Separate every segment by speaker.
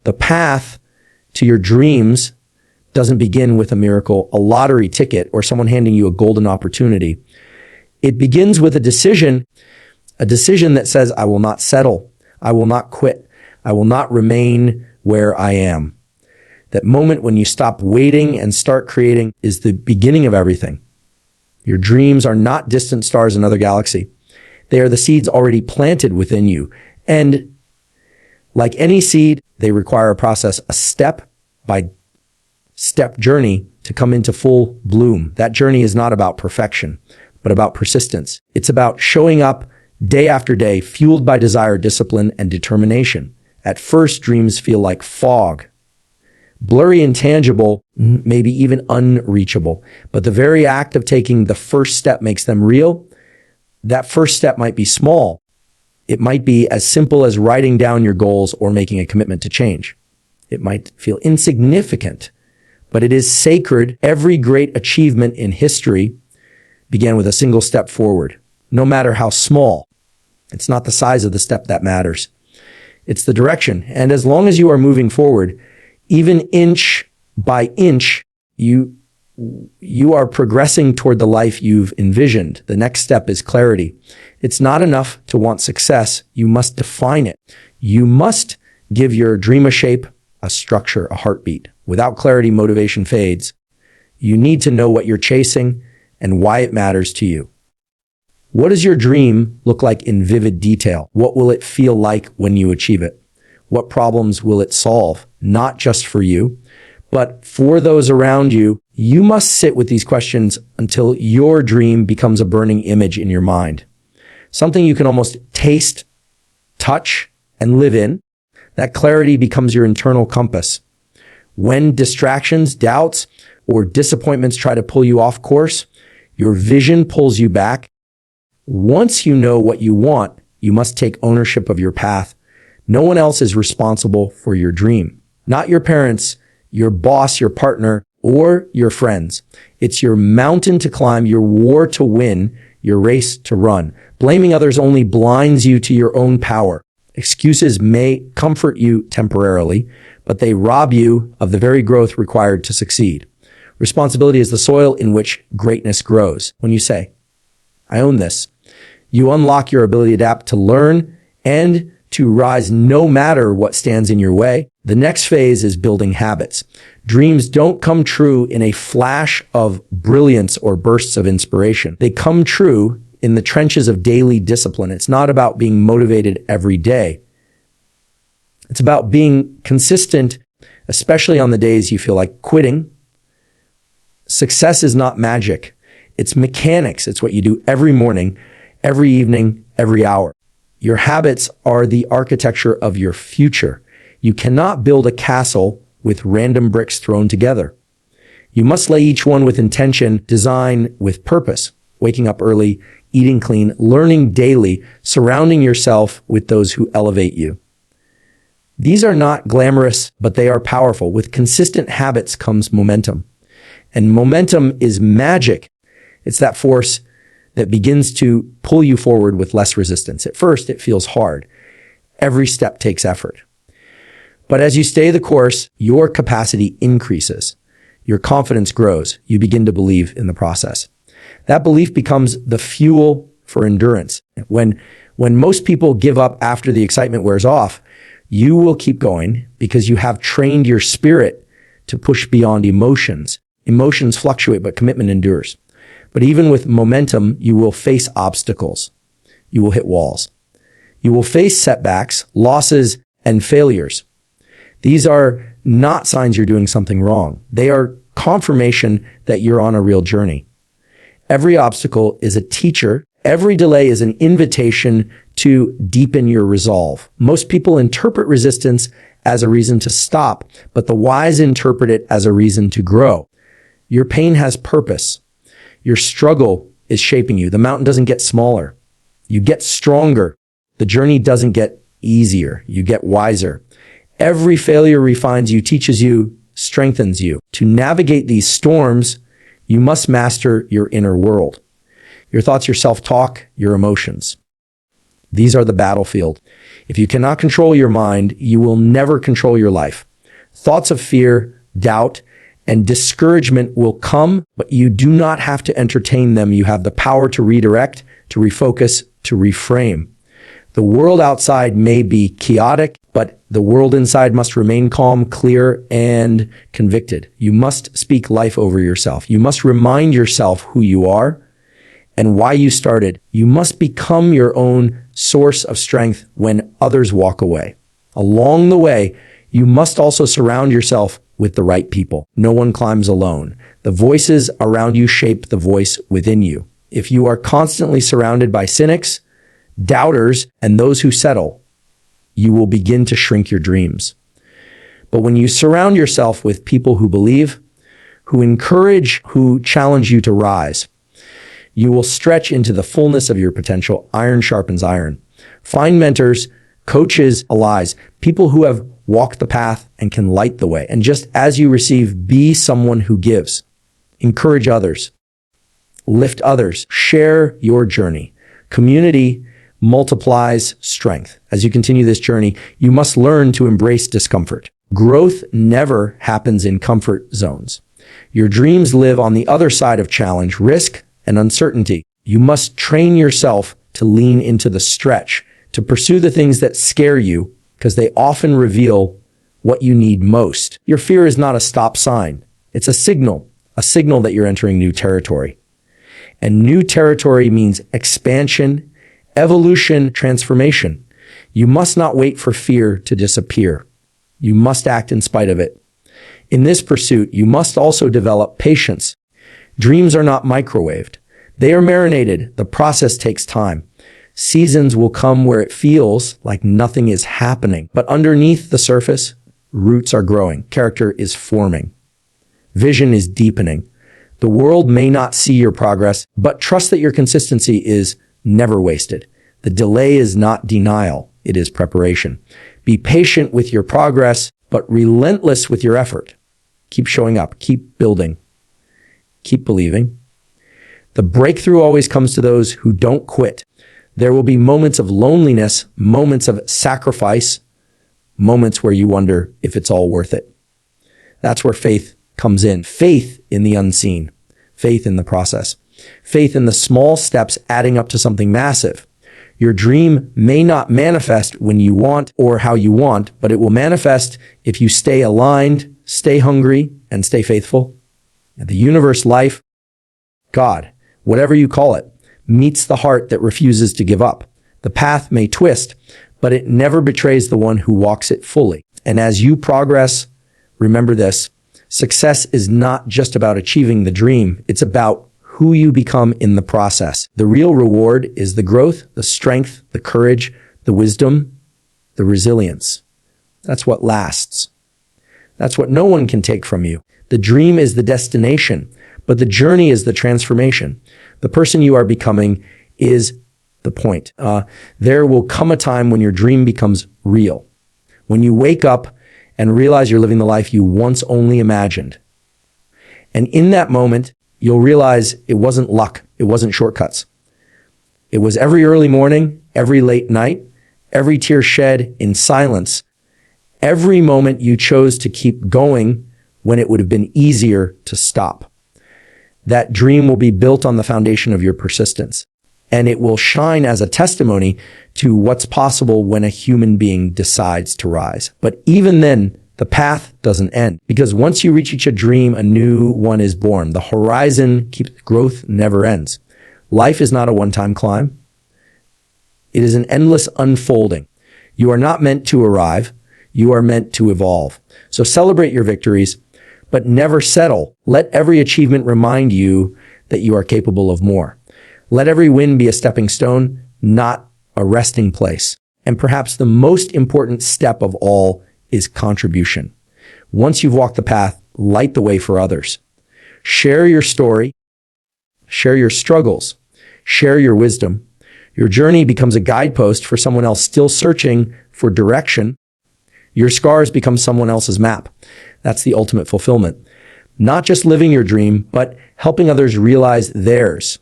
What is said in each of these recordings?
Speaker 1: The path to your dreams doesn't begin with a miracle, a lottery ticket, or someone handing you a golden opportunity. It begins with a decision that says, I will not settle. I will not quit. I will not remain where I am. That moment when you stop waiting and start creating is the beginning of everything. Your dreams are not distant stars in another galaxy. They are the seeds already planted within you. And like any seed, they require a process, a step-by-step journey to come into full bloom. That journey is not about perfection, but about persistence. It's about showing up day after day, fueled by desire, discipline, and determination. At first, dreams feel like fog, blurry, intangible, maybe even unreachable. But the very act of taking the first step makes them real. That first step might be small. It might be as simple as writing down your goals or making a commitment to change. It might feel insignificant, but it is sacred. Every great achievement in history began with a single step forward, no matter how small. It's not the size of the step that matters. It's the direction. And as long as you are moving forward, even inch by inch, you are progressing toward the life you've envisioned. The next step is clarity. It's not enough to want success. You must define it. You must give your dream a shape, a structure, a heartbeat. Without clarity, motivation fades. You need to know what you're chasing and why it matters to you. What does your dream look like in vivid detail? What will it feel like when you achieve it? What problems will it solve? Not just for you, but for those around you. You must sit with these questions until your dream becomes a burning image in your mind. Something you can almost taste, touch, and live in. That clarity becomes your internal compass. When distractions, doubts, or disappointments try to pull you off course, your vision pulls you back. Once you know what you want, you must take ownership of your path. No one else is responsible for your dream. Not your parents, your boss, your partner, or your friends. It's your mountain to climb, your war to win, your race to run. Blaming others only blinds you to your own power. Excuses may comfort you temporarily, but they rob you of the very growth required to succeed. Responsibility is the soil in which greatness grows. When you say, I own this, you unlock your ability to adapt, to learn, and to rise no matter what stands in your way. The next phase is building habits. Dreams don't come true in a flash of brilliance or bursts of inspiration. They come true in the trenches of daily discipline. It's not about being motivated every day. It's about being consistent, especially on the days you feel like quitting. Success is not magic. It's mechanics. It's what you do every morning, every evening, every hour. Your habits are the architecture of your future. You cannot build a castle with random bricks thrown together. You must lay each one with intention, design with purpose, waking up early, eating clean, learning daily, surrounding yourself with those who elevate you. These are not glamorous, but they are powerful. With consistent habits comes momentum. And momentum is magic. It's that force that begins to pull you forward with less resistance. At first, it feels hard. Every step takes effort. But as you stay the course, your capacity increases. Your confidence grows. You begin to believe in the process. That belief becomes the fuel for endurance. When most people give up after the excitement wears off, you will keep going because you have trained your spirit to push beyond emotions. Emotions fluctuate, but commitment endures. But even with momentum, you will face obstacles. You will hit walls. You will face setbacks, losses, and failures. These are not signs you're doing something wrong. They are confirmation that you're on a real journey. Every obstacle is a teacher. Every delay is an invitation to deepen your resolve. Most people interpret resistance as a reason to stop, but the wise interpret it as a reason to grow. Your pain has purpose. Your struggle is shaping you. The mountain doesn't get smaller. You get stronger. The journey doesn't get easier. You get wiser. Every failure refines you, teaches you, strengthens you. To navigate these storms, you must master your inner world. Your thoughts, your self-talk, your emotions. These are the battlefield. If you cannot control your mind, you will never control your life. Thoughts of fear, doubt, and discouragement will come, but you do not have to entertain them. You have the power to redirect, to refocus, to reframe. The world outside may be chaotic, but the world inside must remain calm, clear, and convicted. You must speak life over yourself. You must remind yourself who you are and why you started. You must become your own source of strength when others walk away. Along the way, you must also surround yourself with the right people. No one climbs alone. The voices around you shape the voice within you. If you are constantly surrounded by cynics, doubters, and those who settle, you will begin to shrink your dreams. But when you surround yourself with people who believe, who encourage, who challenge you to rise, you will stretch into the fullness of your potential. Iron sharpens iron. Find mentors, coaches, allies, people who have walked the path and can light the way. And just as you receive, be someone who gives. Encourage others. Lift others. Share your journey. Community multiplies strength. As you continue this journey, you must learn to embrace discomfort. Growth never happens in comfort zones. Your dreams live on the other side of challenge, risk, and uncertainty. You must train yourself to lean into the stretch, to pursue the things that scare you, because they often reveal what you need most. Your fear is not a stop sign. It's a signal that you're entering new territory. And new territory means expansion, evolution, transformation. You must not wait for fear to disappear. You must act in spite of it. In this pursuit, you must also develop patience. Dreams are not microwaved. They are marinated. The process takes time. Seasons will come where it feels like nothing is happening. But underneath the surface, roots are growing. Character is forming. Vision is deepening. The world may not see your progress, but trust that your consistency is never wasted. The delay is not denial. It is preparation. Be patient with your progress, but relentless with your effort. Keep showing up. Keep building. Keep believing. The breakthrough always comes to those who don't quit. There will be moments of loneliness, moments of sacrifice, moments where you wonder if it's all worth it. That's where faith comes in. Faith in the unseen. Faith in the process. Faith in the small steps adding up to something massive. Your dream may not manifest when you want or how you want, but it will manifest if you stay aligned, stay hungry, and stay faithful. The universe, life, God, whatever you call it, meets the heart that refuses to give up. The path may twist, but it never betrays the one who walks it fully. And as you progress, remember this, success is not just about achieving the dream. It's about who you become in the process. The real reward is the growth, the strength, the courage, the wisdom, the resilience. That's what lasts. That's what no one can take from you. The dream is the destination, but the journey is the transformation. The person you are becoming is the point. There will come a time when your dream becomes real. When you wake up and realize you're living the life you once only imagined. And in that moment, you'll realize it wasn't luck. It wasn't shortcuts. It was every early morning, every late night, every tear shed in silence, every moment you chose to keep going when it would have been easier to stop. That dream will be built on the foundation of your persistence, and it will shine as a testimony to what's possible when a human being decides to rise. But even then, the path doesn't end, because once you reach a dream, a new one is born. The horizon keeps growth never ends. Life is not a one-time climb. It is an endless unfolding. You are not meant to arrive. You are meant to evolve. So celebrate your victories, but never settle. Let every achievement remind you that you are capable of more. Let every win be a stepping stone, not a resting place. And perhaps the most important step of all is contribution. Once you've walked the path, light the way for others. Share your story, share your struggles, share your wisdom. Your journey becomes a guidepost for someone else still searching for direction. Your scars become someone else's map. That's the ultimate fulfillment. Not just living your dream, but helping others realize theirs.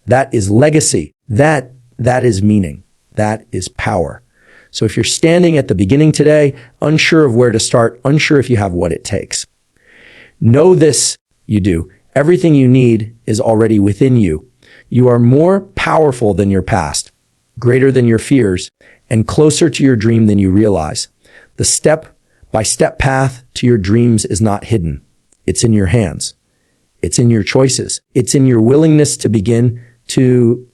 Speaker 1: That is legacy. That is meaning. That is power. So if you're standing at the beginning today, unsure of where to start, unsure if you have what it takes, know this, you do. Everything you need is already within you. You are more powerful than your past, greater than your fears, and closer to your dream than you realize. The step-by-step path to your dreams is not hidden. It's in your hands. It's in your choices. It's in your willingness to begin, to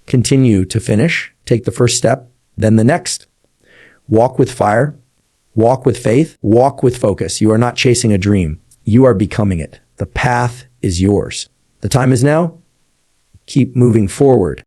Speaker 1: continue, to finish. Take the first step, then the next. Walk with fire. Walk with faith. Walk with focus. You are not chasing a dream. You are becoming it. The path is yours. The time is now. Keep moving forward.